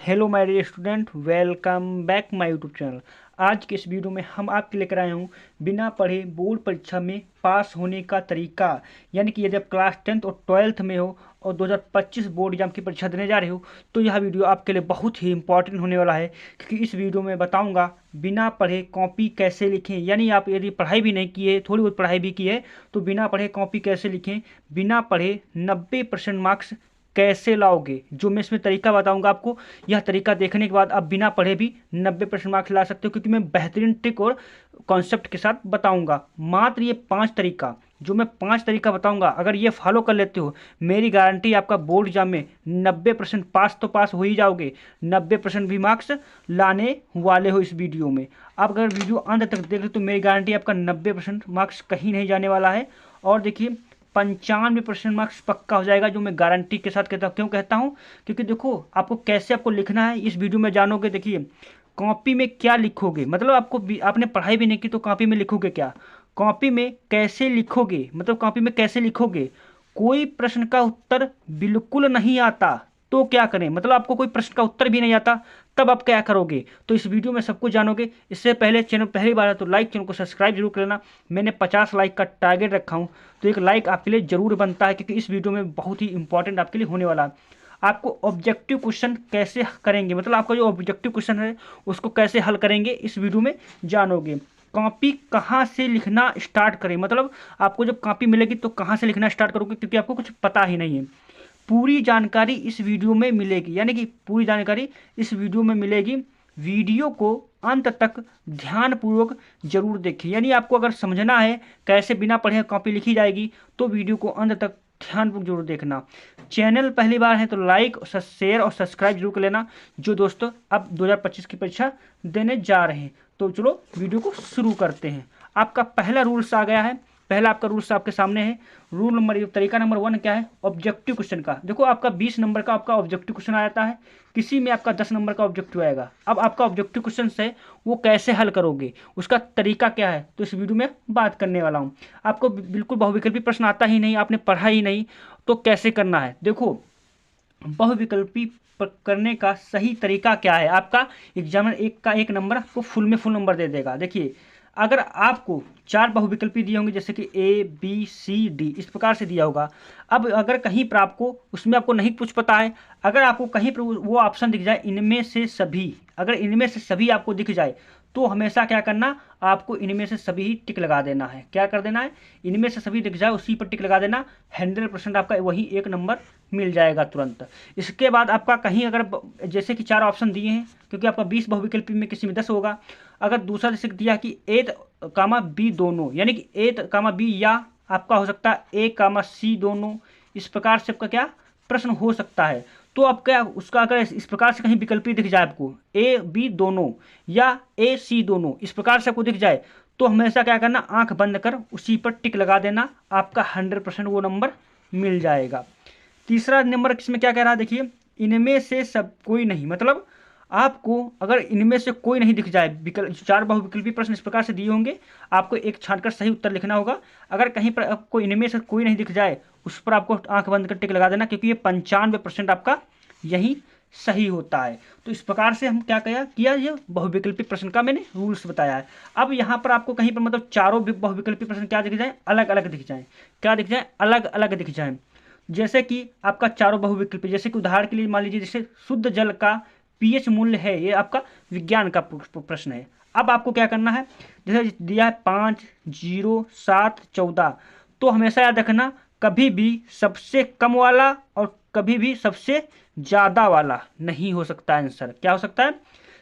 Hello my dear student, welcome back my YouTube channel. आज के इस वीडियो में हम आपके लेकर आए हूँ बिना पढ़े बोर्ड परीक्षा में पास होने का तरीका। यानी कि यदि आप क्लास 10th और 12th में हो और 2025 बोर्ड एग्जाम की परीक्षा देने जा रहे हो तो यह वीडियो आपके लिए बहुत ही इंपॉर्टेंट होने वाला है, क्योंकि इस वीडियो में बताऊँगा बिना पढ़े कॉपी कैसे लिखें। यानी आप यदि पढ़ाई भी नहीं की है, थोड़ी बहुत पढ़ाई भी की है, तो बिना पढ़े कॉपी कैसे लिखें, बिना पढ़े 90% मार्क्स कैसे लाओगे। जो मैं इसमें तरीका बताऊंगा आपको, यह तरीका देखने के बाद आप बिना पढ़े भी 90% मार्क्स ला सकते हो, क्योंकि मैं बेहतरीन ट्रिक और कॉन्सेप्ट के साथ बताऊंगा। मात्र ये 5 तरीका, जो मैं 5 तरीका बताऊंगा, अगर ये फॉलो कर लेते हो, मेरी गारंटी आपका बोर्ड एग्जाम में 90% पास तो पास हो ही जाओगे, 90% भी मार्क्स लाने वाले हो इस वीडियो में। आप अगर वीडियो अंत तक देख लो तो मेरी गारंटी आपका 90% मार्क्स कहीं नहीं जाने वाला है। और देखिए 95% मार्क्स पक्का हो जाएगा, जो मैं गारंटी के साथ कहता हूँ। क्यों कहता हूँ? क्योंकि देखो आपको कैसे आपको लिखना है इस वीडियो में जानोगे। देखिए कॉपी में क्या लिखोगे, मतलब आपने पढ़ाई भी नहीं की तो कॉपी में लिखोगे क्या, कॉपी में कैसे लिखोगे, मतलब कॉपी में कैसे लिखोगे। कोई प्रश्न का उत्तर बिल्कुल नहीं आता तो क्या करें, मतलब आपको कोई प्रश्न का उत्तर भी नहीं आता तब आप क्या करोगे, तो इस वीडियो में सब कुछ जानोगे। इससे पहले चैनल पहली बार है तो लाइक, चैनल को सब्सक्राइब जरूर कर लेना। मैंने 50 लाइक का टारगेट रखा हूँ, तो एक लाइक आपके लिए जरूर बनता है, क्योंकि इस वीडियो में बहुत ही इंपॉर्टेंट आपके लिए होने वाला है। आपको ऑब्जेक्टिव क्वेश्चन कैसे करेंगे, मतलब आपका जो ऑब्जेक्टिव क्वेश्चन है उसको कैसे हल करेंगे इस वीडियो में जानोगे। कॉपी कहाँ से लिखना स्टार्ट करें, मतलब आपको जब कॉपी मिलेगी तो कहाँ से लिखना स्टार्ट करोगे, क्योंकि आपको कुछ पता ही नहीं है। पूरी जानकारी इस वीडियो में मिलेगी, यानी कि पूरी जानकारी इस वीडियो में मिलेगी। वीडियो को अंत तक ध्यानपूर्वक जरूर देखिए। यानी आपको अगर समझना है कैसे बिना पढ़े कॉपी लिखी जाएगी तो वीडियो को अंत तक ध्यानपूर्वक जरूर देखना। चैनल पहली बार है तो लाइक, शेयर और सब्सक्राइब जरूर कर लेना, जो दोस्तों अब 2025 की परीक्षा देने जा रहे हैं। तो चलो वीडियो को शुरू करते हैं। आपका पहला रूल्स आ गया है, पहला आपका रूल्स आपके सामने है। रूल नंबर, तरीका नंबर 1 क्या है, ऑब्जेक्टिव क्वेश्चन का। देखो आपका 20 नंबर का आपका ऑब्जेक्टिव क्वेश्चन आ जाता है, किसी में आपका 10 नंबर का ऑब्जेक्टिव आएगा। अब आपका ऑब्जेक्टिव क्वेश्चन है वो कैसे हल करोगे, उसका तरीका क्या है, तो इस वीडियो में बात करने वाला हूँ। आपको बिल्कुल बहुविकल्पी प्रश्न आता ही नहीं, आपने पढ़ा ही नहीं, तो कैसे करना है। देखो बहुविकल्पी करने का सही तरीका क्या है, आपका एग्जामिनर एक का एक नंबर आपको फुल में फुल नंबर दे देगा। देखिए अगर आपको 4 बहुविकल्पी दिए होंगे, जैसे कि ए बी सी डी, इस प्रकार से दिया होगा। अब अगर कहीं पर आपको उसमें आपको नहीं कुछ पता है, अगर आपको कहीं पर वो ऑप्शन दिख जाए इनमें से सभी, अगर इनमें से सभी आपको दिख जाए तो हमेशा क्या करना, आपको इनमें से सभी ही टिक लगा देना है। क्या कर देना है, इनमें से सभी दिख जाए उसी पर टिक लगा देना। 100% आपका वही एक नंबर मिल जाएगा तुरंत। इसके बाद आपका कहीं अगर जैसे कि 4 ऑप्शन दिए हैं, क्योंकि आपका 20 बहुविकल्पी में किसी में 10 होगा। अगर दूसरा जैसे दिया कि ए कामा बी दोनों, यानी कि ए कामा बी, या आपका हो सकता है ए कामा सी दोनों, इस प्रकार से आपका क्या प्रश्न हो सकता है। तो आप क्या उसका अगर इस प्रकार से कहीं विकल्पी दिख जाए आपको, ए बी दोनों या ए सी दोनों, इस प्रकार से आपको दिख जाए तो हमेशा क्या करना, आंख बंद कर उसी पर टिक लगा देना, आपका 100% वो नंबर मिल जाएगा। तीसरा नंबर किसमें क्या कह रहा है, देखिए इनमें से सब कोई नहीं, मतलब आपको अगर इनमें से कोई नहीं दिख जाए, विकल्प 4 बहुविकल्पी प्रश्न इस प्रकार से दिए होंगे, आपको एक छांटकर सही उत्तर लिखना होगा। अगर कहीं पर आपको इनमें से कोई नहीं दिख जाए उस पर आपको आंख बंद कर टिक लगा देना, क्योंकि ये 95% आपका यही सही होता है। तो इस प्रकार से हम क्या किया ये बहुविकल्पी प्रश्न का मैंने रूल्स बताया है। अब यहाँ पर आपको कहीं पर मतलब चारों बहुविकल्पी प्रश्न क्या दिख जाए, अलग अलग दिख जाए। क्या दिख जाए, अलग अलग दिख जाए। जैसे कि आपका चारों बहुविकल्पी, जैसे कि उदाहरण के लिए मान लीजिए जैसे शुद्ध जल का पीएच मूल्य है, ये आपका विज्ञान का प्रश्न है। अब आपको क्या करना है, जैसे दिया है 5, 0, 7, 14, तो हमेशा याद रखना कभी भी सबसे कम वाला और कभी भी सबसे ज़्यादा वाला नहीं हो सकता आंसर। क्या हो सकता है,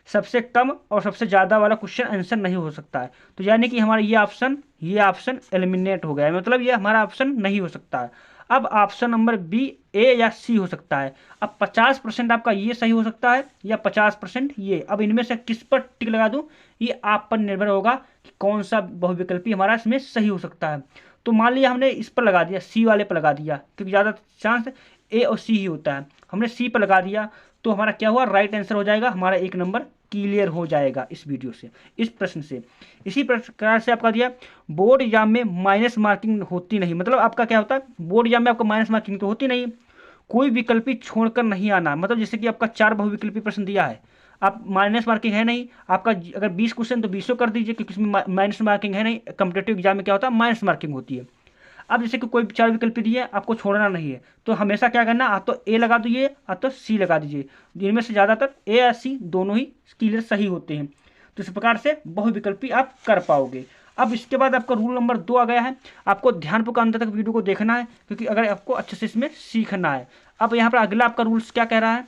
सबसे कम और सबसे ज़्यादा वाला क्वेश्चन आंसर नहीं हो सकता है। तो यानी कि हमारा ये ऑप्शन एलिमिनेट हो गया है, मतलब ये हमारा ऑप्शन नहीं हो सकता है। अब ऑप्शन नंबर बी, ए या सी हो सकता है। अब 50% आपका ये सही हो सकता है या 50% ये। अब इनमें से किस पर टिक लगा दूं, ये आप पर निर्भर होगा कि कौन सा बहुविकल्पी हमारा इसमें सही हो सकता है। तो मान लिया हमने इस पर लगा दिया, सी वाले पर लगा दिया, क्योंकि ज़्यादा चांस ए और सी ही होता है। हमने सी पर लगा दिया तो हमारा क्या हुआ, राइट आंसर हो जाएगा, हमारा एक नंबर क्लियर हो जाएगा इस वीडियो से, इस प्रश्न से। इसी प्रकार से आपका दिया बोर्ड एग्जाम में माइनस मार्किंग होती नहीं, मतलब आपका क्या होता है, बोर्ड एग्जाम में आपको माइनस मार्किंग तो होती नहीं। कोई विकल्पी छोड़कर नहीं आना। मतलब जैसे कि आपका 4 बहुविकल्पी प्रश्न दिया है, आप माइनस मार्किंग है नहीं आपका, अगर 20 क्वेश्चन तो 20 कर दीजिए, क्योंकि इसमें माइनस मार्किंग है नहीं। कॉम्पिटेटिव एग्जाम में क्या होता है, माइनस मार्किंग होती है। अब जैसे कि कोई 4 विकल्प दिए, आपको छोड़ना नहीं है, तो हमेशा क्या करना, आप तो ए लगा दीजिए, आप तो सी लगा दीजिए। इनमें से ज़्यादातर ए या सी दोनों ही क्लियर सही होते हैं। तो इस प्रकार से बहुविकल्पी आप कर पाओगे। अब इसके बाद आपका रूल नंबर 2 आ गया है। आपको ध्यानपूर्वक अंत तक वीडियो को देखना है, क्योंकि अगर आपको अच्छे से इसमें सीखना है। अब यहाँ पर अगला आपका रूल्स क्या कह रहा है,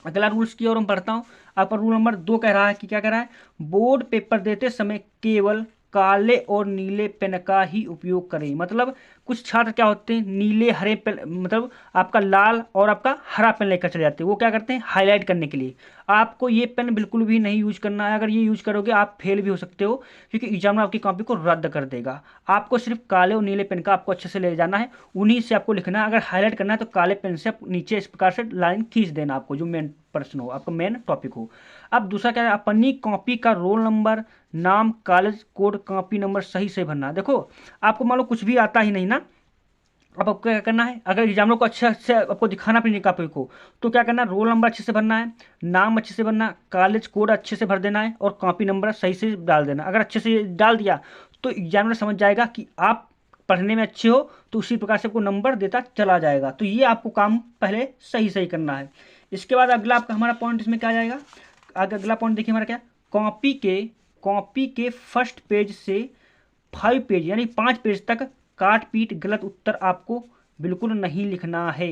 अगला रूल्स की ओर हम पढ़ता हूँ। आपका रूल नंबर 2 कह रहा है कि क्या कह रहा है, बोर्ड पेपर देते समय केवल काले और नीले पेन का ही उपयोग करें। मतलब कुछ छात्र क्या होते हैं, नीले हरे पेन, मतलब आपका लाल और आपका हरा पेन लेकर चले जाते हैं। वो क्या करते हैं, हाईलाइट करने के लिए। आपको ये पेन बिल्कुल भी नहीं यूज करना है। अगर ये यूज करोगे आप फेल भी हो सकते हो, क्योंकि एग्जामिनर आपकी कॉपी को रद्द कर देगा। आपको सिर्फ काले और नीले पेन का आपको अच्छे से ले जाना है, उन्हीं से आपको लिखना है। अगर हाईलाइट करना है तो काले पेन से नीचे इस प्रकार से लाइन खींच देना, आपको जो मेन प्रश्न हो, आपका मेन टॉपिक हो। अब दूसरा क्या है, अपनी कॉपी का रोल नंबर, नाम, कॉलेज कोड, कॉपी नंबर सही से भरना। देखो आपको मान लो कुछ भी आता ही नहीं ना, अब आपको क्या करना है, अगर एग्जामिनर को अच्छे से आपको दिखाना अपनी कॉपी को, तो क्या करना है, रोल नंबर अच्छे से भरना है, नाम अच्छे से भरना, कॉलेज कोड अच्छे से भर देना है, और कॉपी नंबर सही से डाल देना। अगर अच्छे से डाल दिया तो एग्जामिनर समझ जाएगा कि आप पढ़ने में अच्छे हो, तो उसी प्रकार से आपको नंबर देता चला जाएगा। तो ये आपको काम पहले सही सही करना है। इसके बाद अगला आपका हमारा पॉइंट इसमें क्या जाएगा, आगे अगला पॉइंट देखिए हमारा क्या, कॉपी के फर्स्ट पेज से 5 पेज यानी 5 पेज तक काट पीट गलत उत्तर आपको बिल्कुल नहीं लिखना है।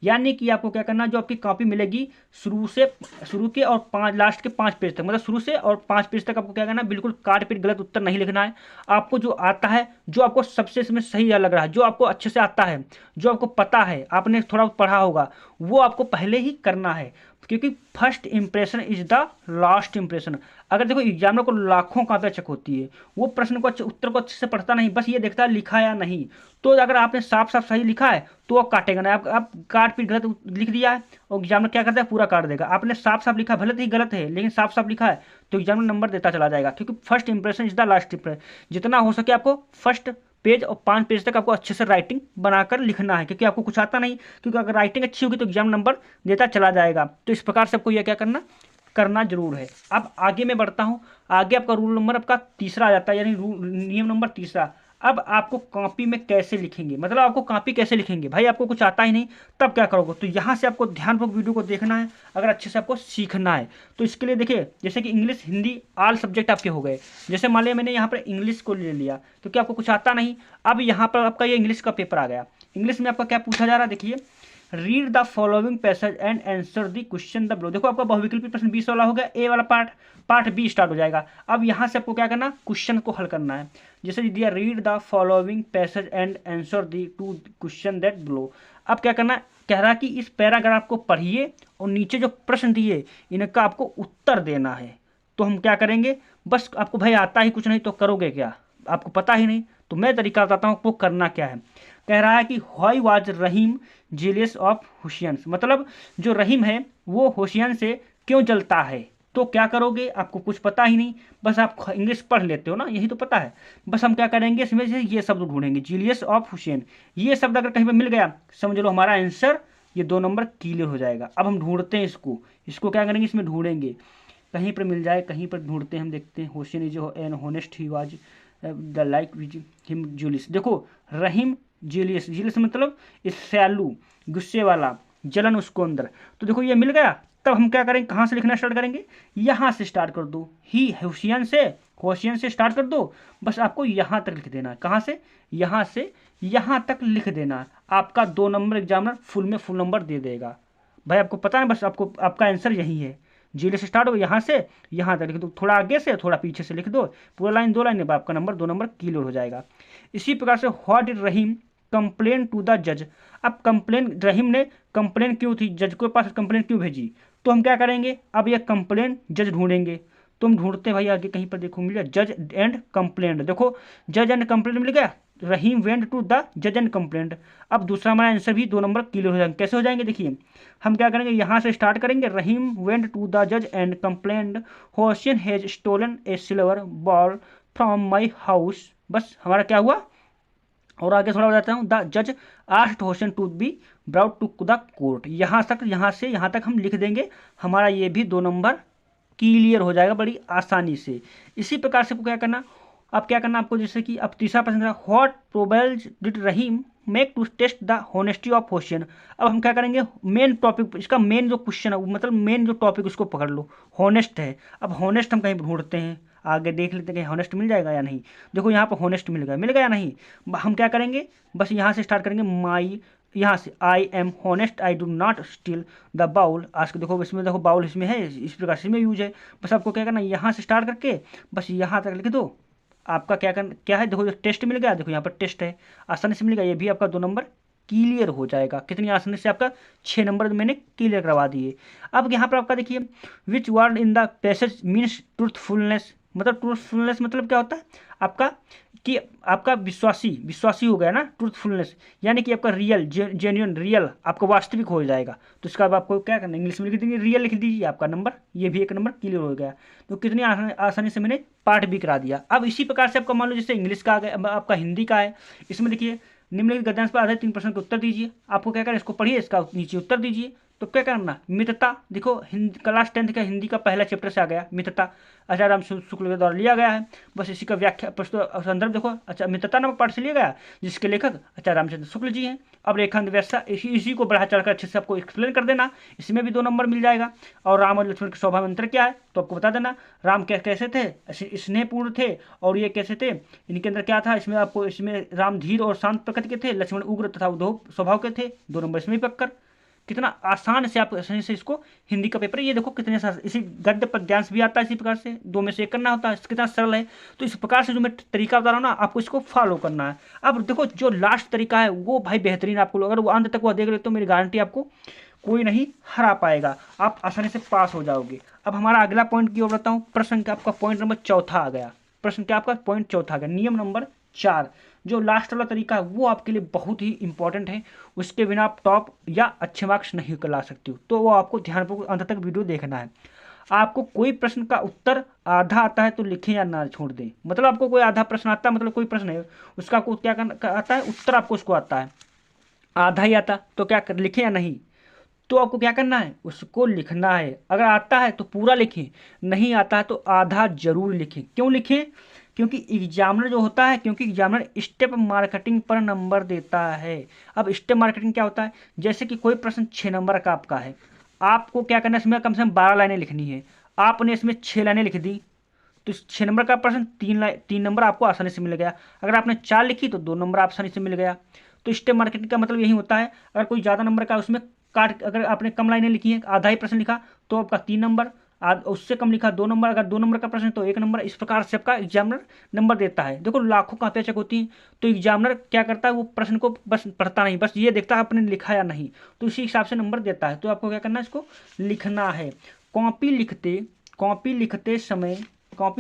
यानी कि आपको क्या करना, जो आपकी कॉपी मिलेगी शुरू के और लास्ट के 5 पेज तक, मतलब शुरू से और 5 पेज तक आपको क्या करना है, बिल्कुल काट पीट गलत उत्तर नहीं लिखना है। आपको जो आता है, जो आपको सबसे इसमें सही लग रहा है, जो आपको अच्छे से आता है, जो आपको पता है, आपने थोड़ा पढ़ा होगा, वो आपको पहले ही करना है। क्योंकि first impression is the last impression. अगर देखो एग्जामिनर को लाखों कॉपियाँ चेक होती है, वो प्रश्न को उत्तर को अच्छे से पढ़ता नहीं, बस ये देखता है लिखा या नहीं। तो अगर आपने साफ साफ सही लिखा है तो वो काटेगा ना। आप काट पीट गलत लिख दिया है, और एग्जामिनर क्या करता है, पूरा काट देगा। आपने साफ साफ लिखा, भले ही गलत है लेकिन साफ साफ लिखा है, तो एग्जामिनर नंबर देता चला जाएगा। क्योंकि first impression is the last impression. जितना हो सके आपको फर्स्ट पेज और 5 पेज तक आपको अच्छे से राइटिंग बनाकर लिखना है, क्योंकि आपको कुछ आता नहीं। क्योंकि अगर राइटिंग अच्छी होगी तो एग्जाम नंबर देता चला जाएगा। तो इस प्रकार से आपको यह क्या करना जरूर है। अब आगे मैं बढ़ता हूँ। आगे आपका रूल नंबर आपका तीसरा आ जाता है, यानी नियम नंबर तीसरा। अब आपको कॉपी में कैसे लिखेंगे, मतलब आपको कॉपी कैसे लिखेंगे, भाई आपको कुछ आता ही नहीं, तब क्या करोगे। तो यहाँ से आपको ध्यानपूर्वक वीडियो को देखना है, अगर अच्छे से आपको सीखना है। तो इसके लिए देखिए, जैसे कि इंग्लिश हिंदी ऑल सब्जेक्ट आपके हो गए। जैसे मान लिया मैंने यहाँ पर इंग्लिश को ले लिया, तो क्या आपको कुछ आता नहीं। अब यहाँ पर आपका ये इंग्लिश का पेपर आ गया। इंग्लिश में आपका क्या पूछा जा रहा है, देखिए, read the following passage and answer the question the below. देखो आपका बहुविकल्पी प्रश्न 20 वाला हो गया, ए वाला पार्ट बी स्टार्ट हो जाएगा। अब यहाँ से आपको क्या करना, क्वेश्चन को हल करना है। जैसे दिया, read the following passage and answer the two question that below. अब क्या करना, कह रहा है कि इस पैराग्राफ को पढ़िए और नीचे जो प्रश्न दिए इनका आपको उत्तर देना है। तो हम क्या करेंगे, बस आपको भाई आता ही कुछ नहीं तो करोगे क्या, आपको पता ही नहीं। तो मैं तरीका बताता हूँ आपको करना क्या है। कह रहा है कि why was Rahim jealous of Hussain. मतलब जो रहीम है वो हुसैन से क्यों जलता है। तो क्या करोगे, आपको कुछ पता ही नहीं, बस आप इंग्लिश पढ़ लेते हो ना, यही तो पता है। बस हम क्या करेंगे, इसमें से ये शब्द ढूंढेंगे, जेलियस ऑफ हुसैन। ये शब्द अगर कहीं पर मिल गया, समझ लो हमारा आंसर ये 2 नंबर क्लियर हो जाएगा। अब हम ढूंढते हैं इसको क्या करेंगे, इसमें ढूंढेंगे, कहीं पर मिल जाए, कहीं पर ढूंढते हैं। हम देखते हैं, Hussain is an honest he was the like him Julius. देखो रहीम जेलियस मतलब स्यालू, गुस्से वाला, जलन उसको अंदर। तो देखो ये मिल गया। तब हम क्या करेंगे, कहाँ से लिखना स्टार्ट करेंगे, यहाँ से स्टार्ट कर दो। ही हुसैन से स्टार्ट कर दो। बस आपको यहाँ तक लिख देना है। कहाँ से यहाँ तक लिख देना है। आपका 2 नंबर एग्जामिनर फुल में फुल नंबर दे देगा। भाई आपको पता है, बस आपको आपका आंसर यही है। जीरो से स्टार्ट हो, यहाँ से यहाँ तक लिख दो, थोड़ा आगे से थोड़ा पीछे से लिख दो, पूरा लाइन 2 लाइन में आपका नंबर 2 नंबर क्लियर हो जाएगा। इसी प्रकार से what did Rahim complain to the जज। अब रहीम ने कंप्लेन क्यों थी, जज के पास कंप्लेन क्यों भेजी। तो हम क्या करेंगे, अब यह कंप्लेन जज ढूंढेंगे। तुम ढूंढते भाई आगे कहीं पर देखो मिल गया, जज एंड कंप्लेंट। देखो जज एंड कंप्लेंट मिल गया, रहीम वेंट टू द जज एंड कंप्लेंट। अब दूसरा हमारा आंसर भी 2 नंबर क्लियर हो जाएंगे। कैसे हो जाएंगे, देखिए हम क्या करेंगे, यहाँ से स्टार्ट करेंगे, रहीम वेंट टू द जज and complaint Hussain has stolen a silver bowl from my house. बस हमारा क्या हुआ, और आगे थोड़ा बताता हूँ, द जज asked Hussain to be brought to the court. यहाँ तक, यहाँ से यहाँ तक हम लिख देंगे, हमारा ये भी 2 नंबर क्लियर हो जाएगा बड़ी आसानी से। इसी प्रकार से आपको क्या करना, अब क्या करना आपको, जैसे कि अब तीसरा प्रश्न था, what probables did Rahim make to test the honesty of Hussain. अब हम क्या करेंगे, मेन टॉपिक, इसका मेन जो क्वेश्चन है, मतलब मेन जो टॉपिक उसको पकड़ लो, हॉनेस्ट है। अब हॉनेस्ट हम कहीं ढूंढते हैं, आगे देख लेते हैं कि हॉनेस्ट मिल जाएगा या नहीं। देखो यहाँ पर हॉनेस्ट मिल गया या नहीं। हम क्या करेंगे, बस यहाँ से स्टार्ट करेंगे, माई, यहाँ से I am honest, I do not steal the bowl. आज के देखो इसमें, देखो बाउल इसमें है, इस प्रकार से इसमें यूज है। बस आपको क्या करना, यहाँ से स्टार्ट करके बस यहाँ तक लिख दो। आपका क्या है, देखो टेस्ट मिल गया, देखो यहाँ पर टेस्ट है, आसानी से मिल गया। ये भी आपका 2 नंबर क्लियर हो जाएगा। कितनी आसानी से, आपका 6 नंबर मैंने क्लियर करवा दिए। अब यहाँ पर आपका देखिए, which word in the passage means truthfulness. मतलब ट्रूथफुलनेस मतलब क्या होता है आपका, कि आपका विश्वासी हो गया ना, ट्रूथफुलनेस यानी कि आपका रियल, जेन्युइन, रियल, आपका वास्तविक हो जाएगा। तो इसका अब आपको क्या करना, इंग्लिश में लिख देंगे, रियल लिख दीजिए, आपका नंबर, ये भी 1 नंबर क्लियर हो गया। तो कितनी आसानी से मैंने पाठ भी करा दिया। अब इसी प्रकार से आपका मान लो जैसे इंग्लिश का आ गया, आपका हिंदी का है, इसमें देखिए, निम्नलिखित गद्यांश पर आधारित 3 प्रश्न के उत्तर दीजिए। आपको क्या करना, इसको पढ़िए, इसका नीचे उत्तर दीजिए। तो क्या करना, मितता, देखो क्लास 10th का हिंदी का पहला चैप्टर से आ गया, मितता आचार्य राम शुक्ल के द्वारा लिया गया है। बस इसी का व्याख्या प्रस्तुत संदर्भ देखो, अच्छा मितता नामक पाठ से लिया गया, जिसके लेखक आचार्य रामचंद्र शुक्ल जी हैं। अब रेखांत व्यवस्था, इसी को बढ़ा चढ़कर अच्छे से आपको एक्सप्लेन कर देना, इसमें भी 2 नंबर मिल जाएगा। और राम और लक्ष्मण के स्वभाव में अंतर क्या है, तो आपको बता देना। राम कैसे थे, स्नेहपूर्ण थे, और ये कैसे थे, इनके अंदर क्या था, इसमें आपको, इसमें राम धीर और शांत प्रकृति के थे, लक्ष्मण उग्र तथा उद्धव स्वभाव के थे। 2 नंबर इसमें भी पक्कर। कितना आसान से आप आसानी से इसको हिंदी का पेपर, ये देखो कितने इसी गद्य पद्यांश भी आता है, इसी प्रकार से 2 में से 1 करना होता है, कितना सरल है। तो इस प्रकार से जो मैं तरीका बता रहा हूँ ना, आपको इसको फॉलो करना है। अब देखो जो लास्ट तरीका है वो भाई बेहतरीन, आपको अगर वो अंत तक वो देख लेते तो मेरी गारंटी, आपको कोई नहीं हरा पाएगा, आप आसानी से पास हो जाओगे। अब हमारा अगला पॉइंट की ओर बताऊँ, प्रश्न का आपका पॉइंट नंबर 4 आ गया। प्रश्न क्या आपका पॉइंट 4 आ गया, नियम नंबर 4, जो लास्ट वाला तरीका है वो आपके लिए बहुत ही इंपॉर्टेंट है। उसके बिना आप टॉप या अच्छे मार्क्स नहीं ला सकते हो, तो वो आपको ध्यानपूर्वक अंत तक वीडियो देखना है। आपको कोई प्रश्न का उत्तर आधा आता है तो लिखें या ना छोड़ दें। मतलब आपको कोई आधा प्रश्न आता है, मतलब कोई प्रश्न है उसका आपको क्या करना आता है, उत्तर आपको उसको आता है, आधा ही आता तो क्या लिखें या नहीं, तो आपको क्या करना है, उसको लिखना है। अगर आता है तो पूरा लिखें, नहीं आता है तो आधा जरूर लिखें। क्यों लिखें, क्योंकि एग्जामिनर जो होता है, क्योंकि एग्जामिनर स्टेप मार्केटिंग पर नंबर देता है। अब स्टेप मार्केटिंग क्या होता है, जैसे कि कोई प्रश्न 6 नंबर का आपका है, आपको क्या करना है, इसमें कम से कम 12 लाइनें लिखनी है, आपने इसमें 6 लाइनें लिख दी, तो 6 नंबर का प्रश्न 3 नंबर आपको आसानी से मिल गया। अगर आपने 4 लिखी तो 2 नंबर आसानी से मिल गया। तो स्टेप मार्केटिंग का मतलब यही होता है, अगर कोई ज़्यादा नंबर का उसमें काट, अगर आपने कम लाइनें लिखी हैं, आधा ही प्रश्न लिखा, तो आपका 3 नंबर, उससे कम लिखा 2 नंबर, अगर 2 नंबर का प्रश्न तो 1 नंबर। इस प्रकार से आपका एग्जामिनर नंबर देता है। देखो लाखों कापियाँ चेक होती हैं, तो एग्जामिनर क्या करता है, वो प्रश्न को बस पढ़ता नहीं, बस ये देखता है आपने लिखा या नहीं, तो इसी हिसाब से नंबर देता है। तो आपको क्या करना है, इसको लिखना है। कॉपी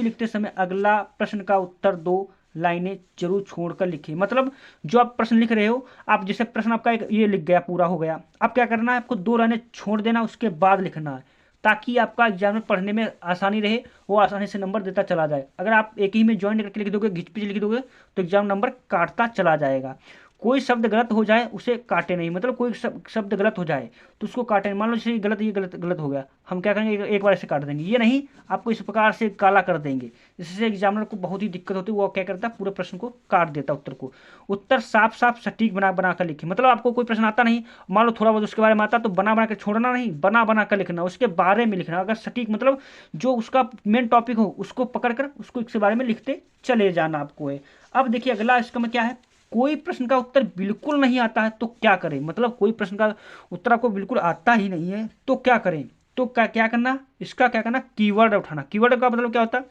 लिखते समय अगला प्रश्न का उत्तर 2 लाइनें जरूर छोड़कर लिखिए। मतलब जो आप प्रश्न लिख रहे हो, आप जैसे प्रश्न आपका एक ये लिख गया, पूरा हो गया, अब क्या करना है, आपको 2 लाइनें छोड़ देना, उसके बाद लिखना है, ताकि आपका एग्जाम में पढ़ने में आसानी रहे, वो आसानी से नंबर देता चला जाए। अगर आप एक ही में ज्वाइन करके लिख दोगे, घिच पिच लिख दोगे, तो एग्जाम नंबर काटता चला जाएगा। कोई शब्द गलत हो जाए उसे काटे नहीं, मतलब कोई शब्द गलत हो जाए तो उसको काटे नहीं। मान लो जैसे गलत, ये गलत हो गया, हम क्या करेंगे, एक बार ऐसे काट देंगे, ये नहीं, आपको इस प्रकार से काला कर देंगे। इससे एग्जामिनर को बहुत ही दिक्कत होती है, वो क्या करता है, पूरे प्रश्न को काट देता, उत्तर को। उत्तर साफ साफ सटीक बना कर लिखे। मतलब आपको कोई प्रश्न आता नहीं, मान लो थोड़ा बहुत उसके बारे में आता, तो बना कर छोड़ना नहीं, बना कर लिखना, उसके बारे में लिखना। अगर सटीक मतलब जो उसका मेन टॉपिक हो उसको पकड़ कर उसको इसके बारे में लिखते चले जाना आपको है। अब देखिए अगला इसका में क्या है, कोई प्रश्न का उत्तर बिल्कुल नहीं आता है तो क्या करें। मतलब कोई प्रश्न का उत्तर आपको बिल्कुल आता ही नहीं है तो क्या करें, तो क्या करना, इसका क्या करना, कीवर्ड उठाना। कीवर्ड का मतलब क्या होता है,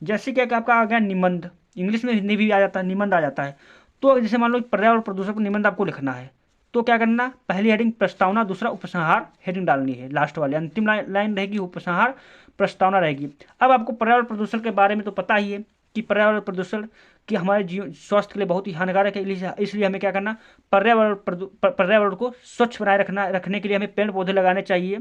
जैसे कि आपका आ गया निबंध, इंग्लिश में हिंदी भी आ जाता है, निबंध आ जाता है। तो जैसे मान लो पर्यावरण प्रदूषण पर निबंध आपको लिखना है, तो क्या करना, पहली हेडिंग प्रस्तावना, दूसरा उपसंहार हेडिंग डालनी है, लास्ट वाली अंतिम लाइन रहेगी उपसंहार, प्रस्तावना रहेगी। अब आपको पर्यावरण प्रदूषण के बारे में तो पता ही है कि पर्यावरण प्रदूषण कि हमारे जीवन स्वास्थ्य के लिए बहुत ही हानिकारक है, इसलिए हमें क्या करना, पर्यावरण को स्वच्छ बनाए रखने के लिए हमें पेड़ पौधे लगाने चाहिए,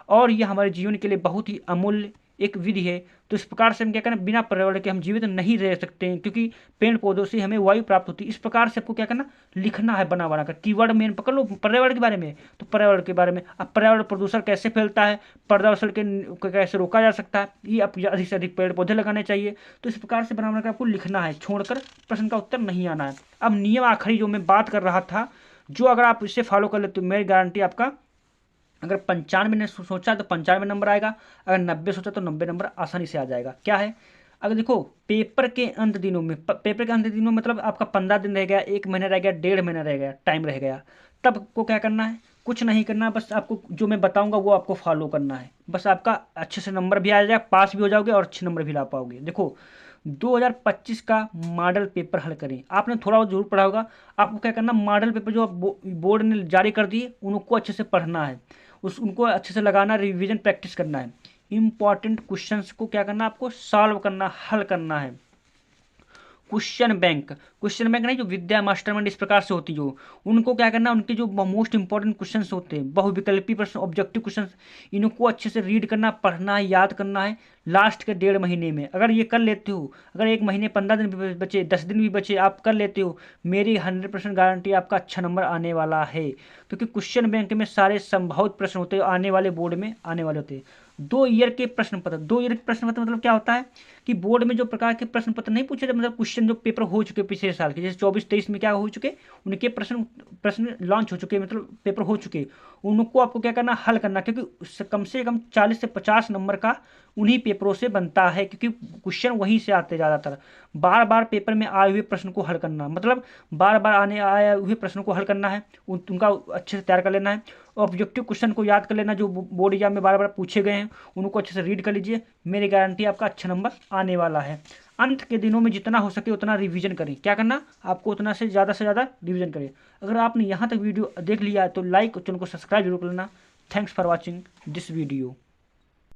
और ये हमारे जीवन के लिए बहुत ही अमूल्य एक विधि है। तो इस प्रकार से हम क्या करना, बिना पर्यावरण के हम जीवित नहीं रह सकते हैं, क्योंकि पेड़ पौधों से हमें वायु प्राप्त होती है। इस प्रकार से आपको क्या करना, लिखना है बना बना कर। कीवर्ड मेन पकड़ लो पर्यावरण के बारे में, तो पर्यावरण के बारे में। अब पर्यावरण प्रदूषण कैसे फैलता है, प्रदूषण के कैसे रोका जा सकता है, ये आप अधिक से अधिक पेड़ पौधे लगाने चाहिए। तो इस प्रकार से बना बना कर आपको लिखना है, छोड़कर प्रश्न का उत्तर नहीं आना है। अब नियम आखिरी जो मैं बात कर रहा था, जो अगर आप इसे फॉलो कर लेते हो, मेरी गारंटी आपका अगर 95 ने सोचा तो 95 नंबर आएगा, अगर 90 सोचा तो 90 नंबर आसानी से आ जाएगा। क्या है, अगर देखो पेपर के अंत दिनों में, पेपर के अंत दिनों में मतलब आपका 15 दिन रह गया, 1 महीना रह गया, 1.5 महीना रह गया, टाइम रह गया, तब आपको क्या करना है, कुछ नहीं करना, बस आपको जो मैं बताऊंगा वो आपको फॉलो करना है। बस आपका अच्छे से नंबर भी आ जाएगा, पास भी हो जाओगे और अच्छे नंबर भी ला पाओगे। देखो 2025 का मॉडल पेपर हल करें, आपने थोड़ा बहुत जरूर पढ़ा होगा। आपको क्या करना, मॉडल पेपर जो बोर्ड ने जारी कर दिए उनको अच्छे से पढ़ना है, उनको अच्छे से लगाना, रिवीजन प्रैक्टिस करना है। इंपॉर्टेंट क्वेश्चंस को क्या करना, आपको सॉल्व करना, हल करना है। क्वेश्चन बैंक नहीं, जो विद्या मास्टरमाइंड इस प्रकार से होती जो, उनको क्या करना, उनके जो मोस्ट इंपॉर्टेंट क्वेश्चंस होते हैं, बहुविकल्पी प्रश्न, ऑब्जेक्टिव क्वेश्चंस, इनको अच्छे से रीड करना, पढ़ना है, याद करना है। लास्ट के 1.5 महीने में अगर ये कर लेते हो, अगर 1 महीने 15 दिन भी बचे, 10 दिन भी बचे, आप कर लेते हो, मेरी 100% गारंटी आपका अच्छा नंबर आने वाला है। क्योंकि क्वेश्चन बैंक में सारे संभावित प्रश्न होते हैं, आने वाले बोर्ड में आने वाले होते हैं। 2 ईयर के प्रश्न पत्र, 2 ईयर के प्रश्न पत्र मतलब क्या होता है कि बोर्ड में जो प्रकार के प्रश्न पत्र नहीं पूछे जाते, मतलब क्वेश्चन जो पेपर हो चुके पिछले साल के, जैसे 24-23 में क्या हो चुके, उनके प्रश्न लॉन्च हो चुके, मतलब पेपर हो चुके, उनको आपको क्या करना, हल करना। क्योंकि कम से कम 40 से 50 नंबर का उन्हीं पेपरों से बनता है, क्योंकि क्वेश्चन वहीं से आते ज़्यादातर। बार बार पेपर में आए हुए प्रश्न को हल करना, मतलब बार बार आए हुए प्रश्नों को हल करना है, उनका अच्छे से तैयार कर लेना है। ऑब्जेक्टिव क्वेश्चन को याद कर लेना, जो बोर्ड एग्जाम में बार बार पूछे गए हैं, उनको अच्छे से रीड कर लीजिए। मेरी गारंटी आपका अच्छा नंबर आने वाला है। अंत के दिनों में जितना हो सके उतना रिवीजन करें। क्या करना, आपको उतना से ज़्यादा रिवीजन करें। अगर आपने यहाँ तक वीडियो देख लिया है तो लाइक और चैनल को सब्सक्राइब जरूर कर लेना। Thanks for watching this video.